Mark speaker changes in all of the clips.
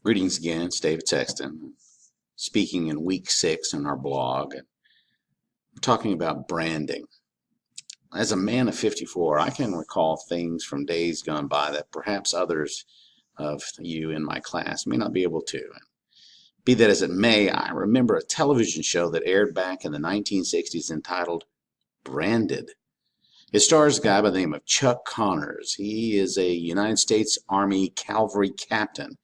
Speaker 1: Greetings again, it's David Sexton, speaking in week 6 in our blog. We're talking about branding. As a man of 54, I can recall things from days gone by that perhaps others of you in my class may not be able to. Be that as it may, I remember a television show that aired back in the 1960s entitled Branded. It stars a guy by the name of Chuck Connors. He is a United States Army cavalry captain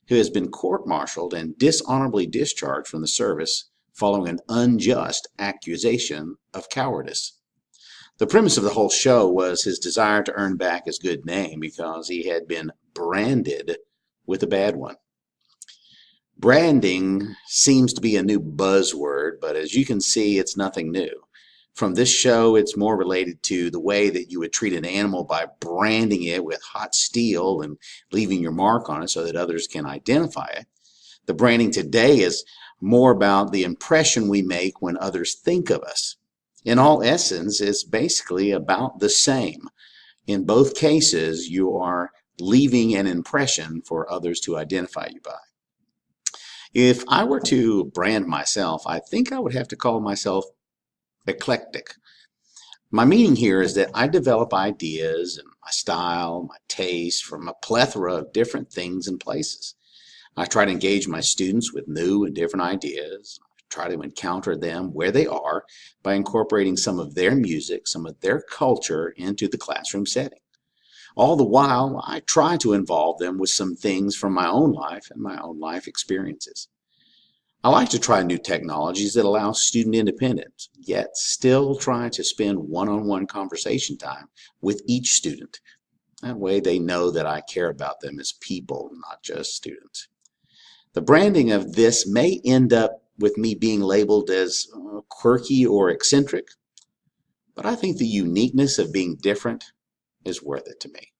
Speaker 1: who has been court-martialed and dishonorably discharged from the service following an unjust accusation of cowardice. The premise of the whole show was his desire to earn back his good name because he had been branded with a bad one. Branding seems to be a new buzzword, but as you can see, it's nothing new. From this show, it's more related to the way that you would treat an animal by branding it with hot steel and leaving your mark on it so that others can identify it. The branding today is more about the impression we make when others think of us. In all essence, it's basically about the same. In both cases, you are leaving an impression for others to identify you by. If I were to brand myself, I think I would have to call myself eclectic. My meaning here is that I develop ideas and my style, my taste from a plethora of different things and places. I try to engage my students with new and different ideas. I try to encounter them where they are by incorporating some of their music, some of their culture into the classroom setting. All the while, I try to involve them with some things from my own life and my own life experiences. I like to try new technologies that allow student independence, yet still try to spend one-on-one conversation time with each student. That way they know that I care about them as people, not just students. The branding of this may end up with me being labeled as quirky or eccentric, but I think the uniqueness of being different is worth it to me.